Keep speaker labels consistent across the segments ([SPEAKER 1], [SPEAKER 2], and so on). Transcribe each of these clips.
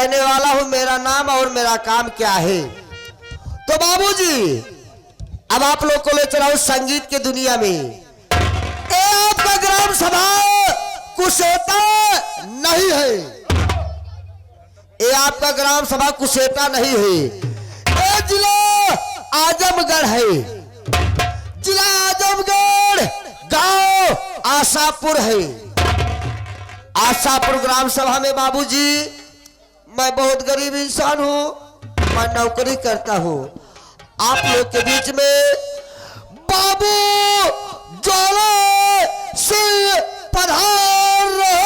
[SPEAKER 1] रहने वाला हूं, मेरा नाम और मेरा काम क्या है। तो बाबूजी अब आप लोग को ले चला हूं संगीत की दुनिया में। ये आपका ग्राम सभा कुशेता नहीं है, ये आपका ग्राम सभा कुशेता नहीं है, ये जिला आजमगढ़ है। जिला आजमगढ़, गांव आशापुर है। आशापुर ग्राम सभा में बाबूजी मैं बहुत गरीब इंसान हूं, मैं नौकरी करता हूं। आप लोग के बीच में बाबू ज्वाला सिंह पधार रहे।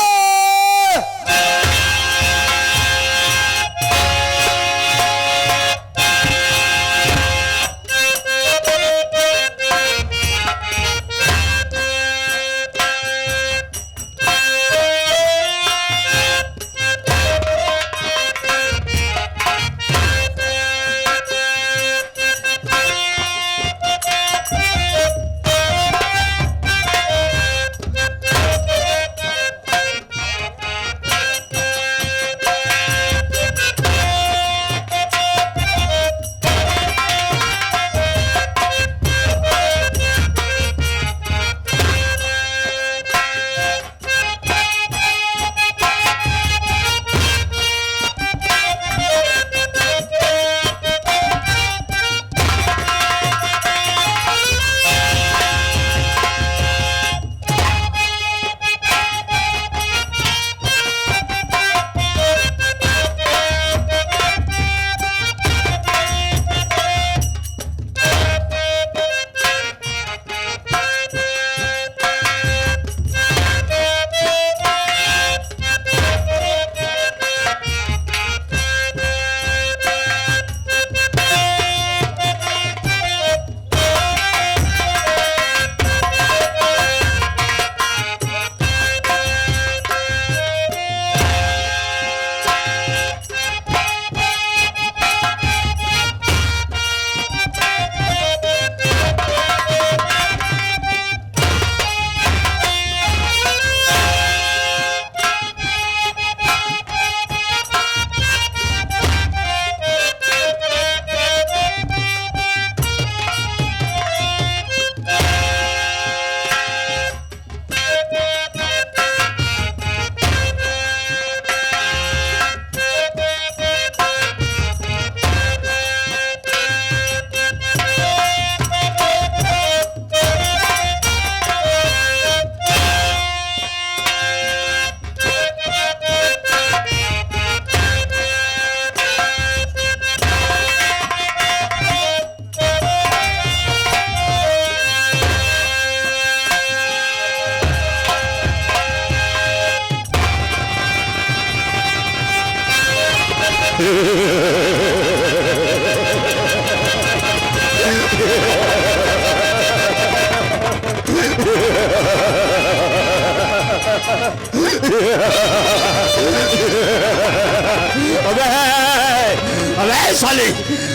[SPEAKER 2] अबे साले,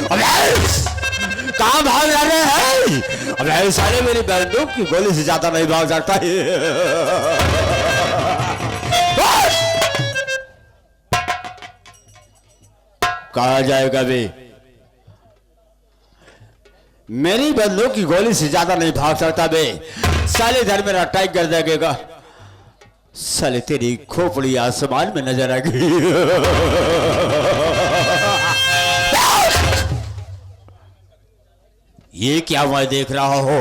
[SPEAKER 2] अबे कहाँ भाग रहे हैं? अबे साले मेरी बंदूक की गोली से ज्यादा नहीं भाग सकता है। कहा जाएगा बे? मेरी बंदूक की गोली से ज्यादा नहीं भाग सकता बे। साले इधर मेरा अटैक कर देगा। साले तेरी खोपड़ी आसमान में नजर आ गई। ये क्या मैं देख रहा हो?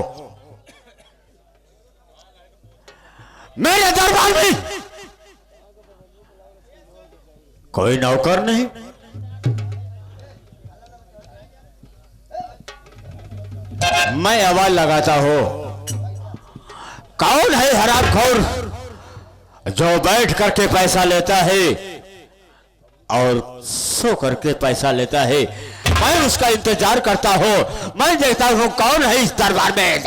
[SPEAKER 2] मेरे दरबार में कोई नौकर नहीं। मैं आवाज लगाता हूं, कौन है हरामखोर जो बैठ करके पैसा लेता है और सो करके पैसा लेता है? मैं उसका इंतजार करता हूं। मैं देखता हूं कौन है इस दरबार में।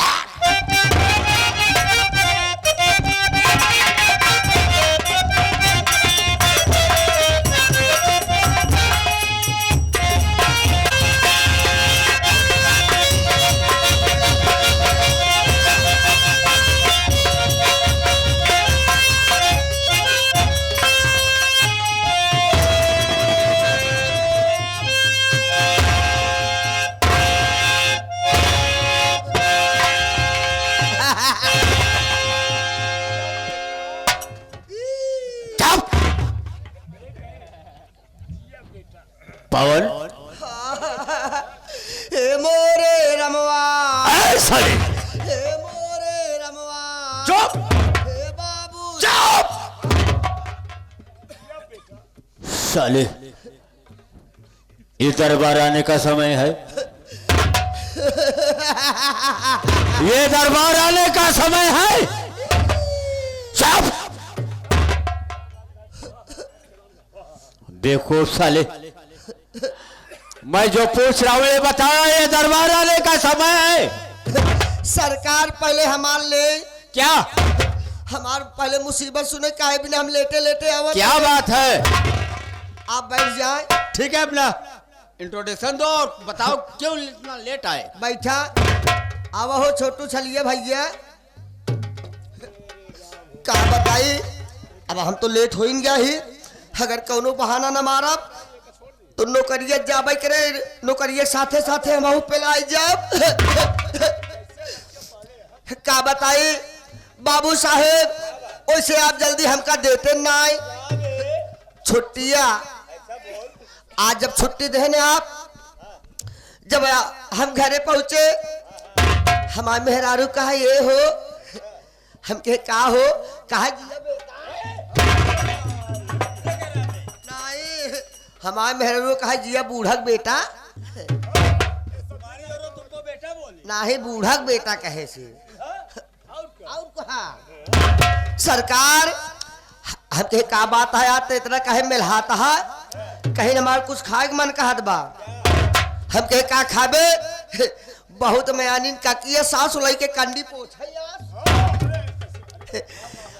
[SPEAKER 2] पवन
[SPEAKER 1] हे मोरे रमवा,
[SPEAKER 2] ऐसा नहीं।
[SPEAKER 1] हे मोरे रमवा,
[SPEAKER 2] चुप
[SPEAKER 1] हे बाबू,
[SPEAKER 2] चुप साले, ये दरबार आने का समय है, ये दरबार आने का समय है। चुप देखो साले, मैं जो पूछ रहा हूं ये बताओ, ये दरबार आने का समय है।
[SPEAKER 1] सरकार पहले हमार ले
[SPEAKER 2] क्या
[SPEAKER 1] हमार पहले मुसीबत सुने काहे बिना हम लेटे लेटे आवत।
[SPEAKER 2] क्या बात है?
[SPEAKER 1] आप बैठ जाए।
[SPEAKER 2] ठीक है, अपना इंट्रोडक्शन दो और बताओ क्यों इतना लेट आए।
[SPEAKER 1] बैठा आवा हो छोटू छलिए भैया, कहा बताई। अब हम तो लेट हो ही गया ही, अगर कौनो बहाना न मारब तो नौकरिया जाबे करे, नौकरिया साथे साथे हम पे लाई जाब। का बताई बाबू साहेब, वैसे आप जल्दी हमका देते ना छुट्टिया। आज जब छुट्टी देने आप, जब हम घरे पहुंचे, हमारे मेहरारू कहा ये हो, हम कहे का हो, कहा नहीं, हमारे मेहरारू कहा जिया बूढ़क बेटा, नहीं बूढ़क बेटा कहे से और कहा। सरकार हम कहे का बात है यार, इतना कहे मिलहाता है, कहीं हमारे कुछ खाए मन कहत बा। हम कहे का खाबे, बहुत मयानिन का किया सास उलाई के कंडी पोछे यार।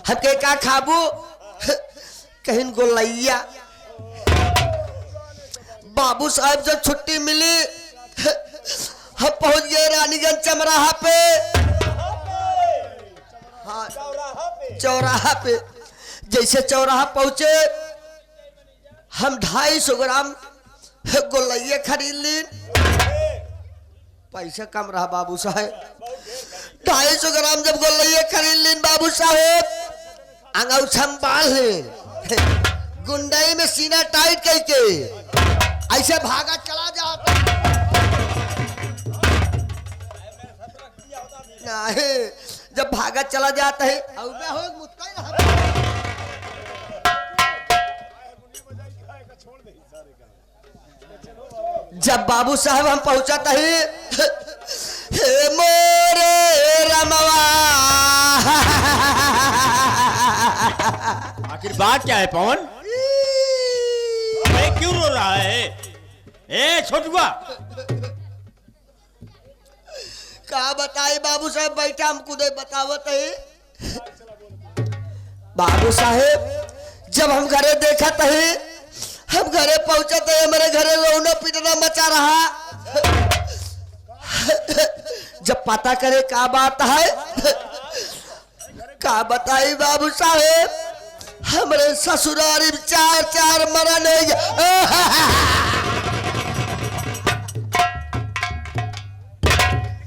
[SPEAKER 1] हम कहे का खाबू, कहीं गोलैया। बाबू साहब जब छुट्टी मिली, हम पहुंच गए रानीगंज चमराहा पे। हाँ चौराहा पे, जैसे चौराहा पहुंचे, हम 250 ग्राम गोलैया खरीद ली। पैसा कम रहा बाबू साहेब, 250 ग्राम जब गोलैया खरीद ली बाबू साहेब, अंगूठा बांध ली, गुंडई में सीना टाइट करके ऐसे भागा चला जाता। नहीं, जब भागा चला जाता है जब बाबू साहब हम पहुंचाता है, हे मोरे रमवा।
[SPEAKER 2] आखिर बात क्या है पवन? क्यों रो रहा है? ए छोटुआ,
[SPEAKER 1] का बताए बाबू साहब, बैठा हम खुद बतावत है। बाबू साहेब जब हम घरे देखा है, हम घरे पहुंचते है, मेरे घरे रोना पीटना मचा रहा। जब पता करे का बात है, का बताई बाबू साहेब, हमारे ससुरारी 4 मरण है।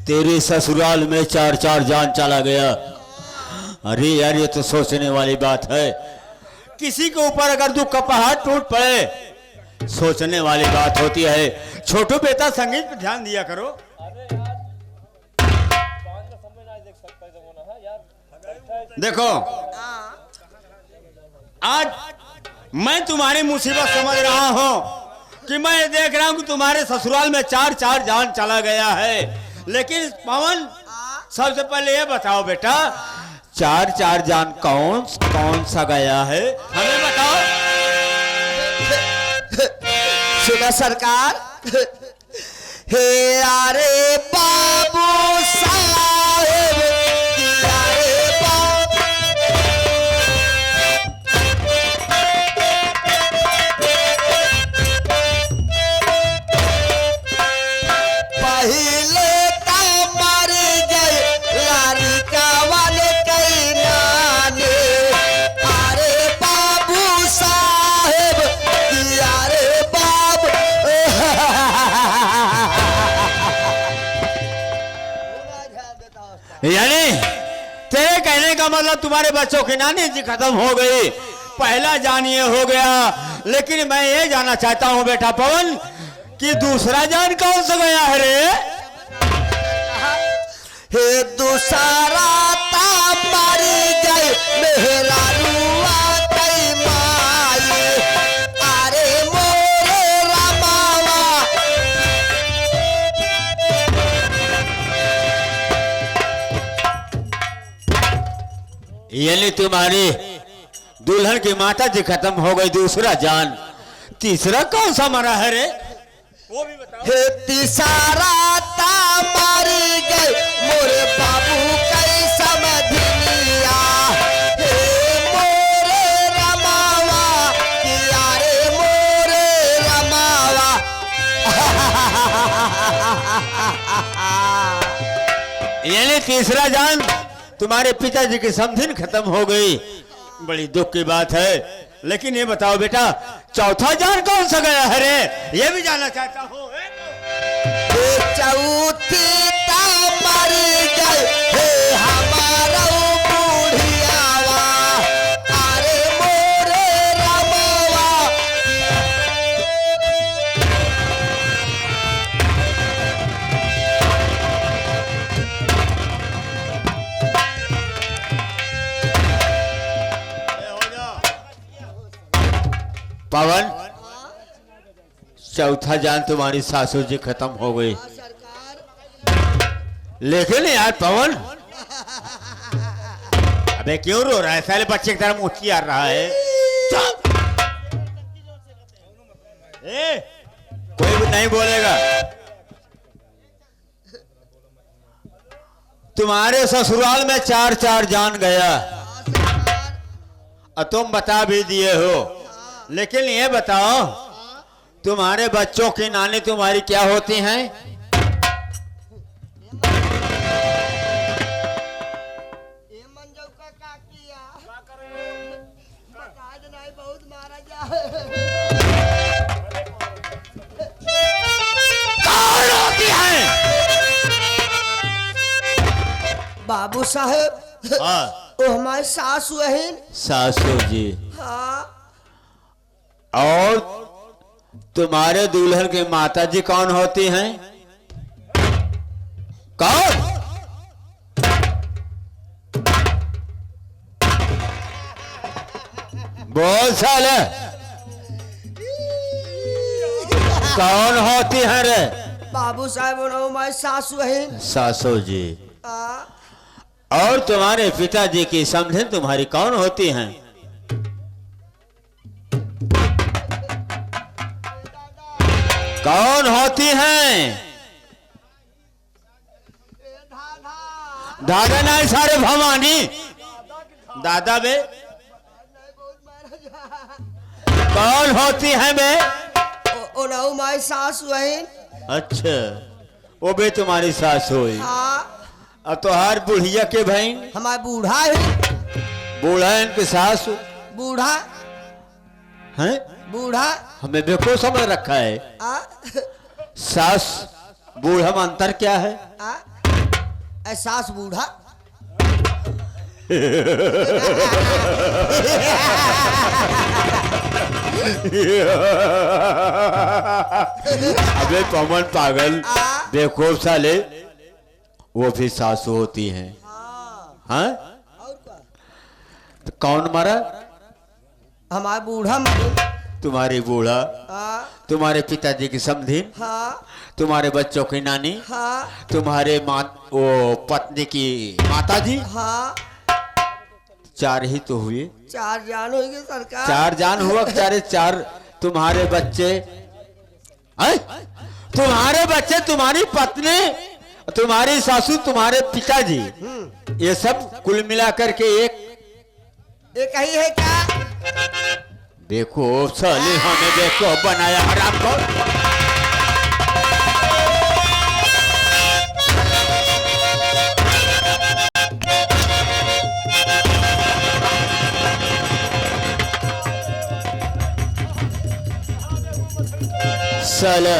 [SPEAKER 2] तेरे ससुराल में 4 जान चला गया। अरे यार, ये तो सोचने वाली बात है। किसी के ऊपर अगर दुख का पहाड़ टूट पड़े, सोचने वाली बात होती है। छोटू बेटा, संगीत पे ध्यान दिया करो। देखो, आज मैं तुम्हारी मुसीबत समझ रहा हूं कि मैं देख रहा हूं कि तुम्हारे ससुराल में 4 जान चला गया है। लेकिन पवन, सबसे पहले ये बताओ बेटा, 4 जान कौन सा गया है, हमें बताओ।
[SPEAKER 1] सुना सरकार, हे अरे बाबू साहेब, अरे बाबू, पहले का मर गए लारी का वाले कई नाने। अरे बाबू साहेब, अरे बाबू।
[SPEAKER 2] यानी तेरे कहने का मतलब तुम्हारे बच्चों की नानी जी खत्म हो गई, पहला जान ये हो गया। लेकिन मैं ये जानना चाहता हूं बेटा पवन, कि दूसरा जान कौन सा गया है रे?
[SPEAKER 1] हे दूसरा ता मारी गई मेहरा रुआ कई माई अरे मोरे रमावा
[SPEAKER 2] यानी तुम्हारी दुल्हन की माता जी खत्म हो गई, दूसरा जान, तीसरा कौन सा मरा है रे? वो भी बताओ।
[SPEAKER 1] हे तीसरा ता मारी गई मोरे बाबू कई समझनिया हे मोरे रमावा किया रे मोरे रमावा
[SPEAKER 2] यानी तीसरा जान तुम्हारे पिताजी की समधिन खत्म हो गई, बड़ी दुख की बात है। लेकिन ये बताओ बेटा, चौथा जान कौन सा गया है रे? ये भी जानना चाहता हूँ।
[SPEAKER 1] चौथी ता मरी गई हे हमारा बूढ़ियावा अरे मोरे रमावा
[SPEAKER 2] पवन, चौथा जान तुम्हारी सासू जी खत्म हो गई। लेकिन यार पवन, अबे क्यों रो रहा है? साले बच्चे की तरह मुंह चियार रहा है। कोई भी नहीं बोलेगा। तुम्हारे ससुराल में 4 जान गया और तुम बता भी दिए हो। लेकिन ये बताओ, तुम्हारे बच्चों की नानी तुम्हारी क्या होती हैं?
[SPEAKER 1] बहुत मारा जा
[SPEAKER 2] कौन होती हैं?
[SPEAKER 1] बाबू साहेब
[SPEAKER 2] हाँ,
[SPEAKER 1] वो हमारे सास बहन
[SPEAKER 2] सासू जी।
[SPEAKER 1] हाँ
[SPEAKER 2] और तुम्हारे दुल्हन की माता जी कौन होती हैं? कौन? बोल साले, कौन होती हैं रे?
[SPEAKER 1] बाबू साहेब वो हमारे सास बहन
[SPEAKER 2] सासू जी।
[SPEAKER 1] हाँ
[SPEAKER 2] और तुम्हारे पिताजी की समधिन तुम्हारी कौन होती हैं? कौन होती हैं? दादा नहीं, सारे भवानी। दादा बे कौन होती हैं बे?
[SPEAKER 1] ओ हमारी सास बहन
[SPEAKER 2] अच्छा, वो भी तुम्हारी सास हुई।
[SPEAKER 1] हाँ
[SPEAKER 2] और तुम्हार बुढ़िया के बहन?
[SPEAKER 1] हमारा बूढ़ा है
[SPEAKER 2] बूढ़ा है इनके सास
[SPEAKER 1] बूढ़ा
[SPEAKER 2] हैं?
[SPEAKER 1] बूढ़ा
[SPEAKER 2] हमें बेको समझ रखा है।
[SPEAKER 1] आ
[SPEAKER 2] सास बूढ़ा में अंतर क्या है?
[SPEAKER 1] आ सास बूढ़ा
[SPEAKER 2] अबे पवन पागल, देखो साले, वो भी सासू होती हैं। हाँ? तो कौन मरा?
[SPEAKER 1] हमारा बूढ़ा मरे।
[SPEAKER 2] तुम्हारी बूढ़ा,
[SPEAKER 1] हाँ
[SPEAKER 2] तुम्हारे पिताजी की समधिन,
[SPEAKER 1] हाँ
[SPEAKER 2] तुम्हारे बच्चों की नानी,
[SPEAKER 1] हाँ
[SPEAKER 2] तुम्हारे वो पत्नी की माता जी।
[SPEAKER 1] हाँ
[SPEAKER 2] 4 ही तो हुए।
[SPEAKER 1] 4 जान हो गए सरकार।
[SPEAKER 2] 4 जान हुआ, 4 तुम्हारे बच्चे, तुम्हारे बच्चे, तुम्हारी पत्नी, तुम्हारी सासू, तुम्हारे पिताजी, ये सब कुल मिलाकर के एक
[SPEAKER 1] ही है क्या?
[SPEAKER 2] देखो साले, हमें देखो बनाया हराम को। साला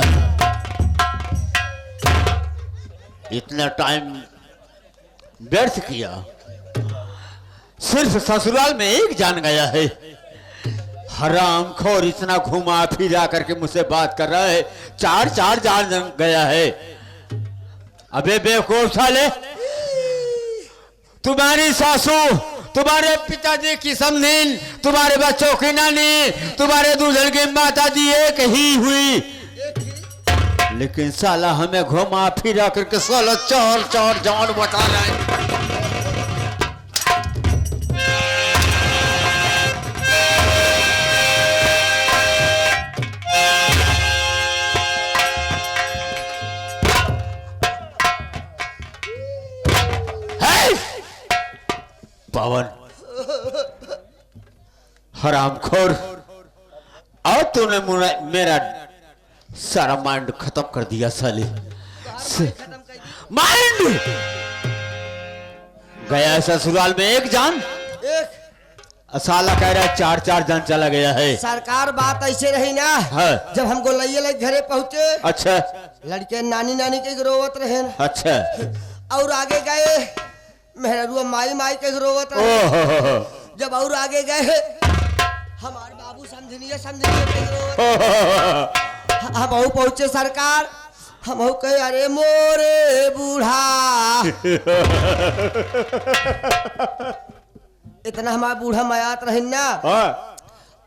[SPEAKER 2] इतना टाइम व्यर्थ किया, सिर्फ ससुराल में एक जान गया है। हरामखोर इतना घुमा फिरा करके मुझसे बात कर रहा है, चार चार जान गया है। अबे बेवकूफ साले, तुम्हारी सासू, तुम्हारे पिताजी की समधीन, तुम्हारे बच्चों की नानी, तुम्हारे दूल्हन की माता जी एक ही हुई, लेकिन साला हमें घुमा फिरा करके साला चार चार जान बता रहा है। पवन, हरामखोर, और तूने मेरा सारा माइंड खत्म कर दिया साले। माइंड गया ससुराल में एक जान,
[SPEAKER 1] एक
[SPEAKER 2] साला कह रहा है चार चार जान चला गया है।
[SPEAKER 1] सरकार बात ऐसे रही ना,
[SPEAKER 2] हाँ।
[SPEAKER 1] जब हम गोलैया लग घरे पहुंचे,
[SPEAKER 2] अच्छा
[SPEAKER 1] लड़के नानी नानी के रोवत रहे,
[SPEAKER 2] अच्छा,
[SPEAKER 1] और आगे गए मेहरुआ माई माई के रोवत रहे।
[SPEAKER 2] ओहो,
[SPEAKER 1] जब और आगे गए हमारे बाबू समझनिए समझनिए के रोवत। हम अहू पहुंचे सरकार, हम अहू कहे अरे मोरे बूढ़ा। इतना हमारा बूढ़ा मयात रही ना,
[SPEAKER 2] हाँ।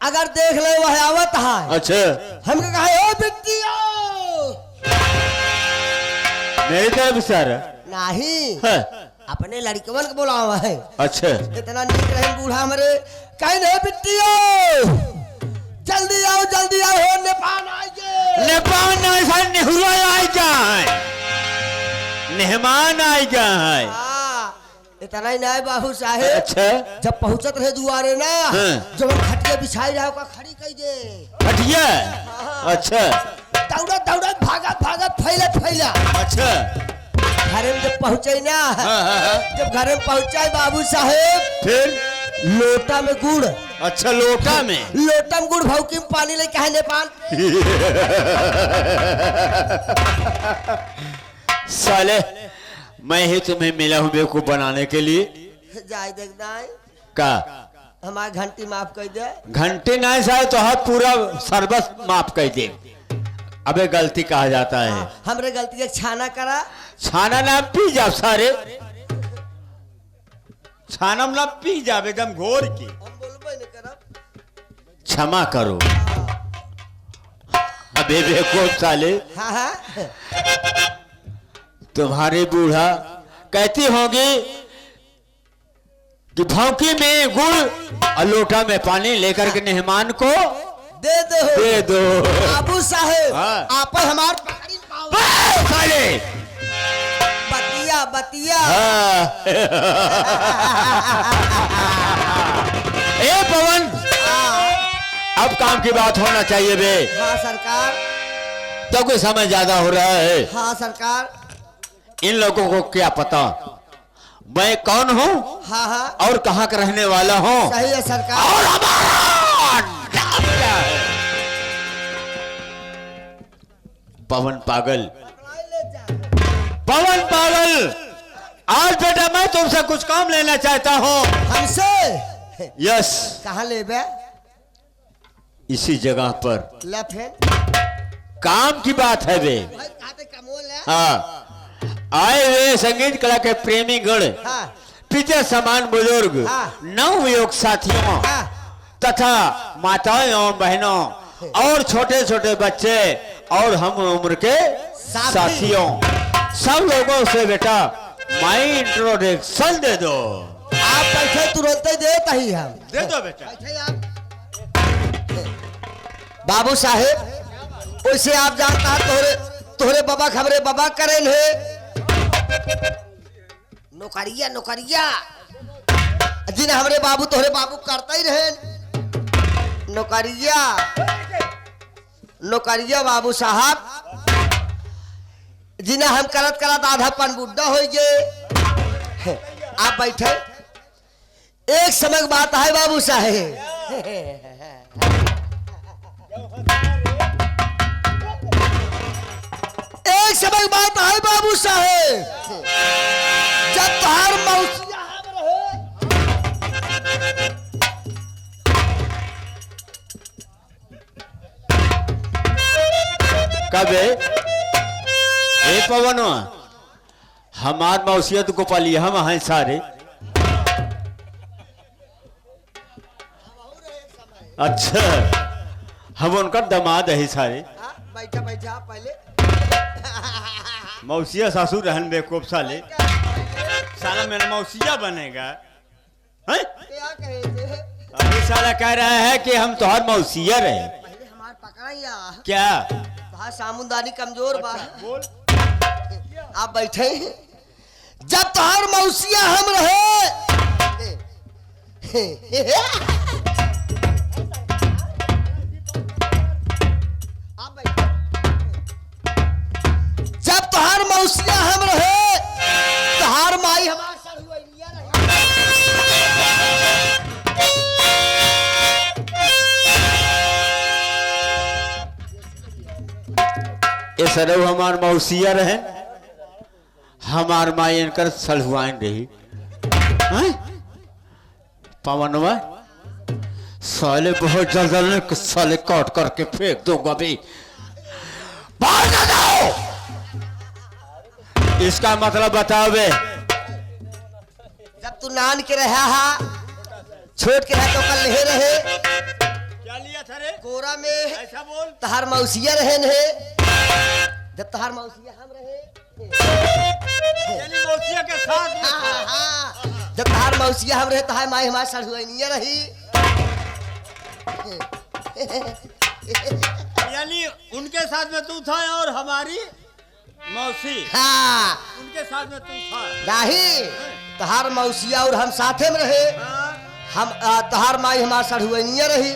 [SPEAKER 1] अगर देख ले वह आवत है।
[SPEAKER 2] अच्छा,
[SPEAKER 1] हम कहा ओ बिट्टियो
[SPEAKER 2] मेरी तरफ सर
[SPEAKER 1] नहीं,
[SPEAKER 2] हाँ।
[SPEAKER 1] अपने लड़कवन को बुलावा है।
[SPEAKER 2] अच्छा,
[SPEAKER 1] इतना नीक रहे बूढ़ा हमारे, कहीं नहीं बिट्टियो जल्दी आओ हो, नेपाल आएंगे।
[SPEAKER 2] नेपाल ऐसा नेहरू आई जाए, मेहमान आई जाए।
[SPEAKER 1] इतना ही नहीं बाबू साहेब।
[SPEAKER 2] अच्छा,
[SPEAKER 1] जब पहुंचत रहे दुआरे ना,
[SPEAKER 2] हाँ।
[SPEAKER 1] जब हम खटिया बिछाई रहे ओका खड़ी कई दे।
[SPEAKER 2] हटिया, अच्छा,
[SPEAKER 1] दौड़त दौड़त भागत भागत फैलत फैला।
[SPEAKER 2] अच्छा,
[SPEAKER 1] घरे में जब पहुंचे ना,
[SPEAKER 2] हाँ।
[SPEAKER 1] जब घरे में पहुंचा बाबू साहेब,
[SPEAKER 2] फिर
[SPEAKER 1] लोटा में गुड़।
[SPEAKER 2] अच्छा, लोटा में,
[SPEAKER 1] लोटा में गुड़ भौकी में पानी लेके है नेपाल।
[SPEAKER 2] साले मैं ही तुम्हें मिला हूँ बेवकूफ बनाने के लिए।
[SPEAKER 1] जाए देखना है
[SPEAKER 2] का
[SPEAKER 1] हमारी घंटी माफ कर दे।
[SPEAKER 2] घंटे नहीं साले तो हाथ पूरा सर्वस माफ कर दे। अबे गलती कहा जाता है।
[SPEAKER 1] हमरे गलती के छाना करा,
[SPEAKER 2] छाना ना पी जा सारे, छाना ना पी जा एकदम घोर की।
[SPEAKER 1] हम बोलबे नहीं करब।
[SPEAKER 2] क्षमा करो। अबे बेवकूफ साले,
[SPEAKER 1] हाँ हाँ
[SPEAKER 2] तुम्हारी बूढ़ा कहती होगी कि भौंकी में गुड़ और लोटा में पानी लेकर के मेहमान को दे दो।
[SPEAKER 1] बाबू साहेब,
[SPEAKER 2] हाँ।
[SPEAKER 1] आप हमार पकड़ी पाओ।
[SPEAKER 2] साले
[SPEAKER 1] बतिया बतिया।
[SPEAKER 2] हाँ। ए पवन, अब काम की बात होना चाहिए बे।
[SPEAKER 1] हाँ सरकार।
[SPEAKER 2] तो कोई समय ज्यादा हो रहा है।
[SPEAKER 1] हाँ सरकार।
[SPEAKER 2] इन लोगों को क्या पता मैं कौन हूँ,
[SPEAKER 1] हाँ हाँ
[SPEAKER 2] और कहाँ का रहने वाला हूँ,
[SPEAKER 1] सही है सरकार।
[SPEAKER 2] और हमारा नाम क्या है। पवन पागल, पवन पागल, आज बेटा मैं तुमसे कुछ काम लेना चाहता हूँ।
[SPEAKER 1] हमसे?
[SPEAKER 2] यस,
[SPEAKER 1] कहाँ ले बे?
[SPEAKER 2] इसी जगह पर
[SPEAKER 1] लेफ्ट
[SPEAKER 2] काम की बात है बे। हाँ, आए हुए संगीत कला के प्रेमी गण,
[SPEAKER 1] हाँ।
[SPEAKER 2] पिता समान बुजुर्ग,
[SPEAKER 1] हाँ।
[SPEAKER 2] नवयुवक साथियों,
[SPEAKER 1] हाँ।
[SPEAKER 2] तथा माताओं एवं बहनों और छोटे छोटे बच्चे और हम उम्र के साथियों, सब लोगों से बेटा मैं इंट्रोडक्शन दे दो।
[SPEAKER 1] आप बैठे तुरंत ही देता ही हम
[SPEAKER 2] दे दो बेटा।
[SPEAKER 1] बैठे आप। बाबू साहेब, वैसे आप जानता है तोहरे तोहरे बाबा खबरे बाबा करें है नौकरिया नौकरिया, जिन हमरे बाबू तोहरे बाबू करता ही रहे नौकरिया नौकरिया। बाबू साहब, जिन्हें हम करत करत आधा पन बुड्ढा हो गए। आप बैठे, एक समय की बात है बाबू साहेब। एक समय की बात है बाबू साहेब, जब तोहार मौसिया
[SPEAKER 2] कब है ए पवन हमार मौसियत को पाली हम हैं सारे। अच्छा हम उनका दामाद है सारे।
[SPEAKER 1] बैठा बैठा पहले
[SPEAKER 2] मौसिया सासू रहन बेवकूफ साले साला मेरा मौसिया बनेगा हैं?
[SPEAKER 1] क्या कहे थे?
[SPEAKER 2] अभी साला कह रहा है कि हम तोहर मौसिया रहे।
[SPEAKER 1] पहले हमार पकड़ाइया
[SPEAKER 2] क्या
[SPEAKER 1] वहाँ सामुदानी कमजोर बा।
[SPEAKER 2] बोल
[SPEAKER 1] आप बैठे जब तोहार मौसिया हम रहे आप बैठे। जब तोहार मौसिया हम रहे तोहार माई हमार सड़ुआइनिया रहे।
[SPEAKER 2] ये सरव हमार मौसिया रहे हमार माई इनकर सलहुआइन रही हैं? पवनवा साले बहुत जल्द साले काट करके फेंक दूंगा भी बाहर ना जाओ। इसका मतलब बताओ बे।
[SPEAKER 1] जब तू नान के रहा हा छोट के रहा तो कल नहीं रहे
[SPEAKER 2] क्या लिया था रे
[SPEAKER 1] कोरा में
[SPEAKER 2] ऐसा बोल।
[SPEAKER 1] तहार मौसिया रहे ने जब तहार मौसिया हम रहे
[SPEAKER 2] मौसिया के साथ में
[SPEAKER 1] हाँ, हाँ। जब तहार मौसिया हम रहे तहार माई हमार सड़ुआइनिया रही।
[SPEAKER 2] यानी उनके साथ में तू था और हमारी मौसी
[SPEAKER 1] हाँ
[SPEAKER 2] उनके साथ में तू था
[SPEAKER 1] नहीं तहार मौसिया और हम साथे में रहे। हम तहार माई हमार सड़ुआइनिया रही।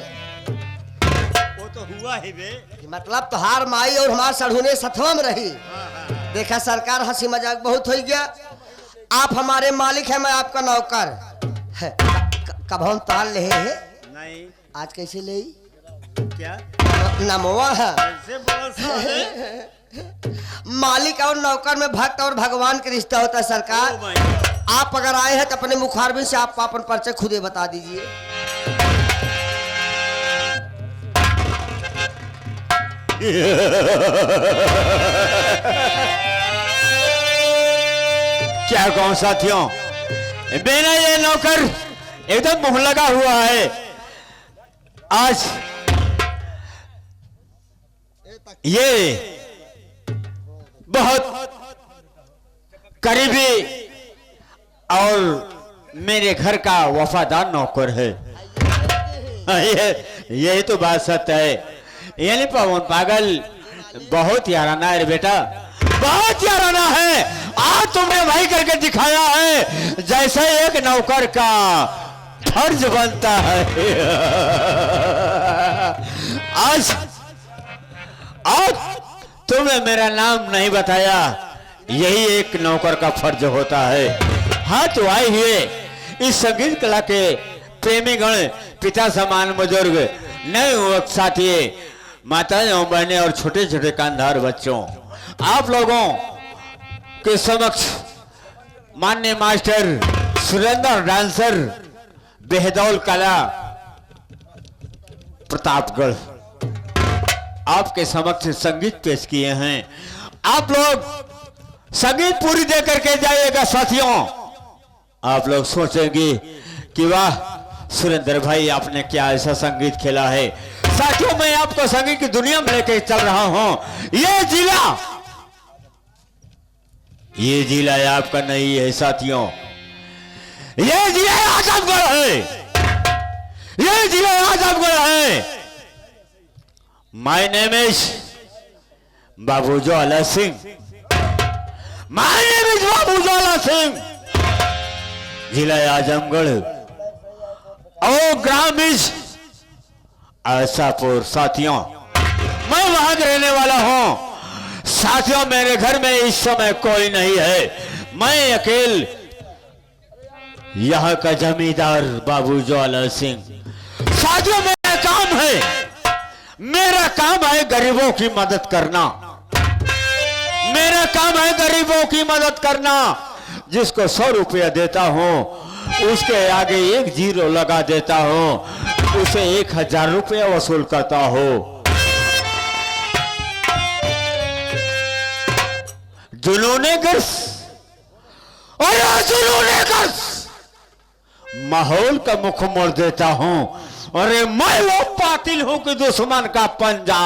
[SPEAKER 2] वो तो हुआ ही बे।
[SPEAKER 1] मतलब तहार माई और हमार सड़ुने सथवा में रही। देखा सरकार हंसी मजाक बहुत हो गया। आप हमारे मालिक हैं मैं आपका नौकर। कब हम ताल ले है
[SPEAKER 2] नहीं
[SPEAKER 1] आज कैसे ले
[SPEAKER 2] क्या
[SPEAKER 1] नमोआ है
[SPEAKER 2] ऐसे बोल साले।
[SPEAKER 1] मालिक और नौकर में भक्त और भगवान का रिश्ता होता है सरकार।
[SPEAKER 2] Oh my God.
[SPEAKER 1] आप अगर आए हैं तो अपने मुखारबिन से आप अपन परिचय खुद ही बता दीजिए।
[SPEAKER 2] क्या कहूं साथियों मेरा ये नौकर एकदम मुंह लगा हुआ है। आज ये बहुत करीबी और मेरे घर का वफादार नौकर है। यही तो बात सत्य है। ये नहीं पवन पागल बहुत याराना है रे बेटा बहुत याराना है। आज तुमने वही करके दिखाया है जैसे एक नौकर का फर्ज बनता है। आज आज तुमने मेरा नाम नहीं बताया यही एक नौकर का फर्ज होता है। हाँ तो आए हुए इस संगीत कला के प्रेमी गण पिता समान बुजुर्ग नए युवक साथी माताएं बहनें और छोटे छोटे कांधार बच्चों आप लोगों के समक्ष माननीय मास्टर सुरेंद्र डांसर बेहदौल कला प्रतापगढ़ आपके समक्ष संगीत पेश किए हैं। आप लोग संगीत पूरी दे करके जाइएगा साथियों। आप लोग सोचेंगे कि वाह सुरेंद्र भाई आपने क्या ऐसा संगीत खेला है। साथियों मैं आपको संगीत की दुनिया में लेकर चल रहा हूं। ये जिला आपका नहीं है साथियों। ये जिला आजमगढ़ है। ये जिला आजमगढ़ है। My name is Babu Jwala Singh. My name is Babu Jwala Singh. जिला आजमगढ़ और ग्राम इज आशापुर। साथियों मैं वहां रहने वाला हूं। साथियों मेरे घर में इस समय कोई नहीं है। मैं अकेल यहाँ का जमींदार बाबू ज्वाला सिंह। साथियों मेरा काम है गरीबों की मदद करना। मेरा काम है गरीबों की मदद करना। जिसको 100 रुपया देता हूं उसके आगे 1 जीरो लगा देता हूं उसे 1000 रुपया वसूल करता हूं। जुनूने गर्स और जुनूने गर्स माहौल का मुख मोड़ देता हूं। अरे मैं वो पातिल हूं कि दुश्मन का पंजा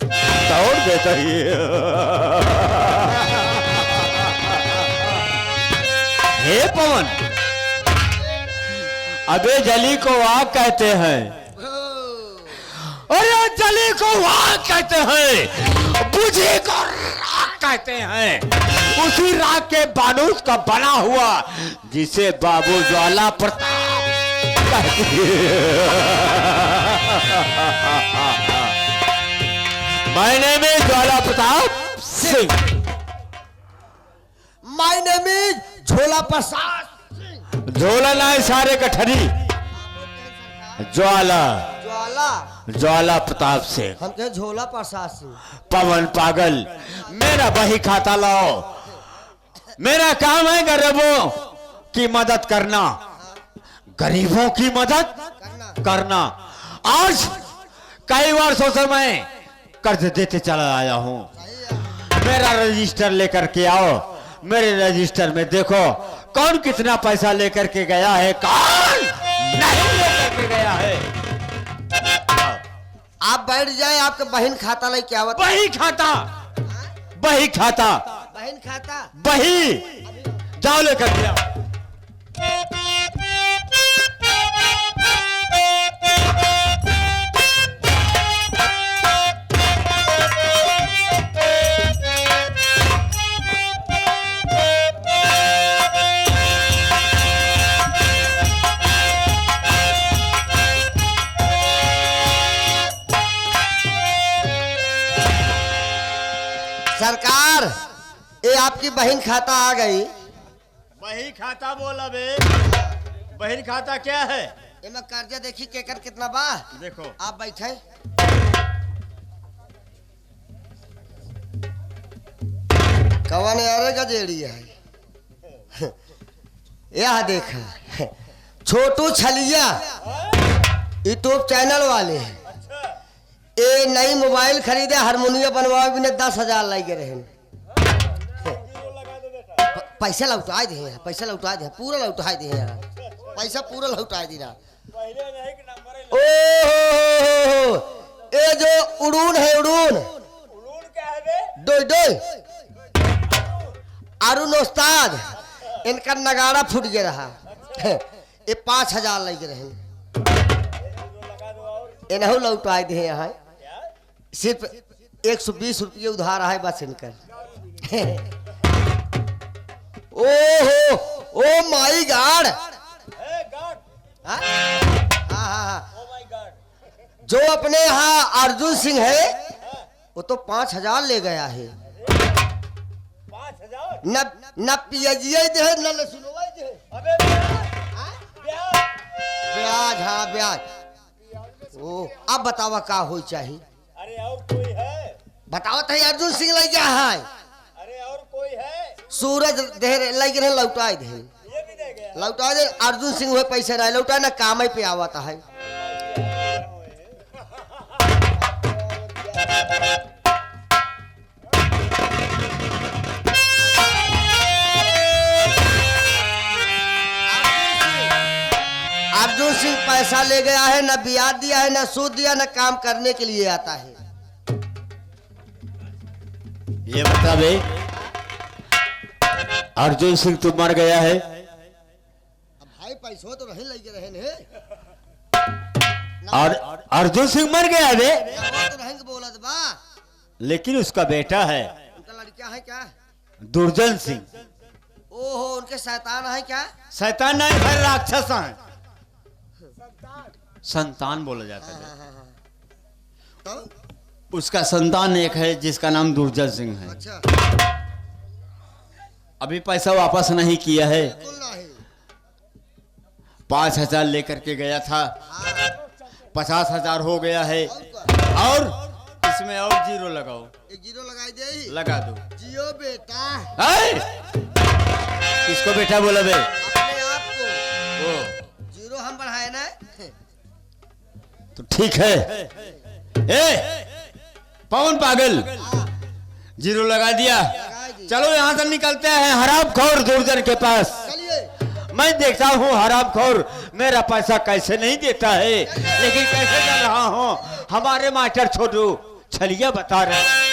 [SPEAKER 2] तोड़ देता ही। हे पवन, अबे जली को आग कहते हैं, अरे जली को आग कहते हैं, बुझी को राख कहते हैं। उसी राख के बारूद का बना हुआ जिसे बाबू ज्वाला प्रताप कहते my name is Jwala Pratap Singh.
[SPEAKER 1] My name is झोला प्रसाद।
[SPEAKER 2] झोला ना सारे कठरी, ज्वाला
[SPEAKER 1] ज्वाला
[SPEAKER 2] ज्वाला प्रताप सिंह।
[SPEAKER 1] हम कहे झोला प्रसाद सिंह।
[SPEAKER 2] पवन पागल, मेरा बही खाता लाओ। मेरा काम है गरीबों की मदद करना, गरीबों की मदद करना। आज कई बार सोचा मैं कर्ज देते चला आया हूं। मेरा रजिस्टर लेकर के आओ। मेरे रजिस्टर में देखो कौन कितना पैसा लेकर के गया है, कौन नहीं लेकर के गया है।
[SPEAKER 1] आप बैठ जाए, आपके बहन खाता ले क्या बता।
[SPEAKER 2] बही खाता, बही खाता,
[SPEAKER 1] बहन खाता
[SPEAKER 2] बही जाओ लेकर के आओ।
[SPEAKER 1] सरकार, ये आपकी बहन खाता आ गई।
[SPEAKER 2] बही खाता बोला बे। बहन खाता क्या है?
[SPEAKER 1] ये मैं कर्जा देखी केकर कितना बा।
[SPEAKER 2] देखो
[SPEAKER 1] आप बैठे। कवन अरे गजेड़ी है। यह देखा छोटू छलिया यूट्यूब चैनल वाले हैं। ये नई मोबाइल खरीदे, हारमोनियम बनवाए भी 10,000 लगे रहे। पैसा लौटा दे, पैसा लौटा दे, पूरा लौटा दे, पैसा पूरा लौटा देना। ओ ये जो उड़ून है, उड़ून डोई डोई अरुण उस्ताद, इनका नगाड़ा फूट गया रहा। ये 5,000 लगे रहे। इन्हों लौटा दे। यहाँ सिर्फ 120 रुपये उधार है बस इनकर। ओहो, ओ माई गॉड। जो अपने यहाँ अर्जुन सिंह है वो तो 5,000 ले गया है। न पियजिए दे, न लहसुनवा दे। ब्याज, हाँ ब्याज। ओ अब बतावा का हो चाहिए।
[SPEAKER 3] अरे और कोई है?
[SPEAKER 1] बताओ तो अर्जुन सिंह लग गया है।
[SPEAKER 3] अरे और कोई है?
[SPEAKER 1] सूरज देर लग रहे लौटा दे,
[SPEAKER 3] ये भी दे गया।
[SPEAKER 1] लौटा दे। अर्जुन सिंह हुए पैसे रहे लौटा ना, काम पे आवता है। अर्जुन सिंह पैसा ले गया है, न ब्याज दिया है, न सूद दिया, न काम करने के लिए आता है।
[SPEAKER 2] ये बता बे, अर्जुन सिंह तो मर गया है।
[SPEAKER 1] अब भाई पैसों तो नहीं लगे रहे ने।
[SPEAKER 2] और अर्जुन सिंह मर गया बे,
[SPEAKER 1] तो नहीं बोलत बा।
[SPEAKER 2] लेकिन उसका बेटा है।
[SPEAKER 1] उनका लड़का है क्या?
[SPEAKER 2] दुर्जन सिंह।
[SPEAKER 1] ओहो, उनके शैतान है क्या?
[SPEAKER 2] शैतान नहीं है, राक्षस है। संतान बोला जाता है।
[SPEAKER 1] तो
[SPEAKER 2] उसका संतान एक है जिसका नाम दुर्जन सिंह है।
[SPEAKER 1] अच्छा,
[SPEAKER 2] अभी पैसा वापस नहीं किया है।
[SPEAKER 1] बिल्कुल नहीं।
[SPEAKER 2] 5,000 लेकर के गया था,
[SPEAKER 1] हाँ,
[SPEAKER 2] 50,000 हो गया है। और इसमें और जीरो लगाओ।
[SPEAKER 1] एक जीरो लगाई दे।
[SPEAKER 2] लगा दो।
[SPEAKER 1] जियो बेटा।
[SPEAKER 2] किसको बेटा बोला बे?
[SPEAKER 1] अपने आप को।
[SPEAKER 2] ओ,
[SPEAKER 1] जीरो हम बढ़ाए ना।
[SPEAKER 2] तो ठीक है। ए पवन पागल, जीरो लगा दिया।
[SPEAKER 1] लगाई दी।
[SPEAKER 2] चलो यहाँ से निकलते हैं हरामखोर दुर्जन के पास।
[SPEAKER 1] चलिए।
[SPEAKER 2] मैं देखता हूँ हरामखोर मेरा पैसा कैसे नहीं देता है, लेकिन कैसे कर रहा हूँ। हमारे मास्टर छोटू छलिया बता रहे हैं।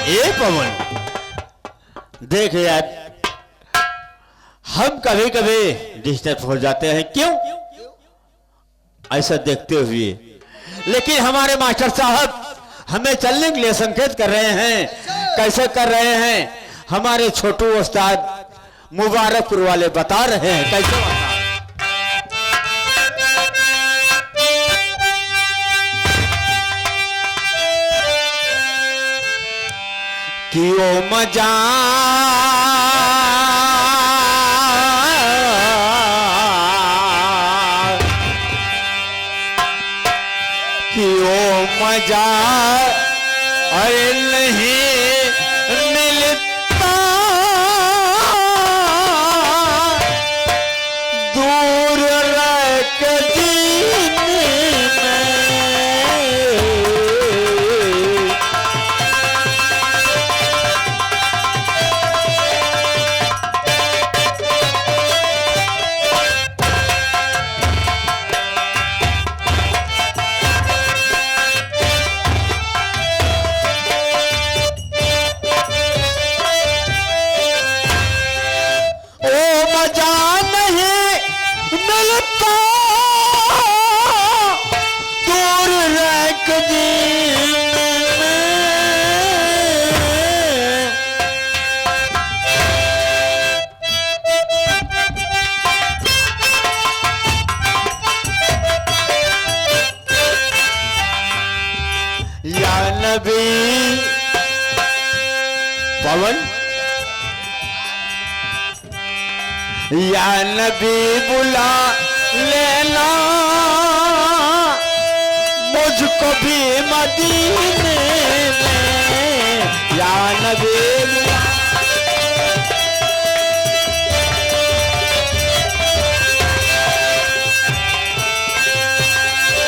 [SPEAKER 2] ये पवन देख यार, हम कभी कभी डिस्टर्ब हो जाते हैं, क्यों ऐसा देखते हुए, लेकिन हमारे मास्टर साहब हमें चलने के लिए संकेत कर रहे हैं। कैसे कर रहे हैं? हमारे छोटू उस्ताद मुबारकपुर वाले बता रहे हैं कैसे बता। कि ओ मजा कि ओ मजा अरे नहीं मिलता दूर रह के जीने में। पवन या नबी बुला लेना मुझको भी मदीने में, या नबी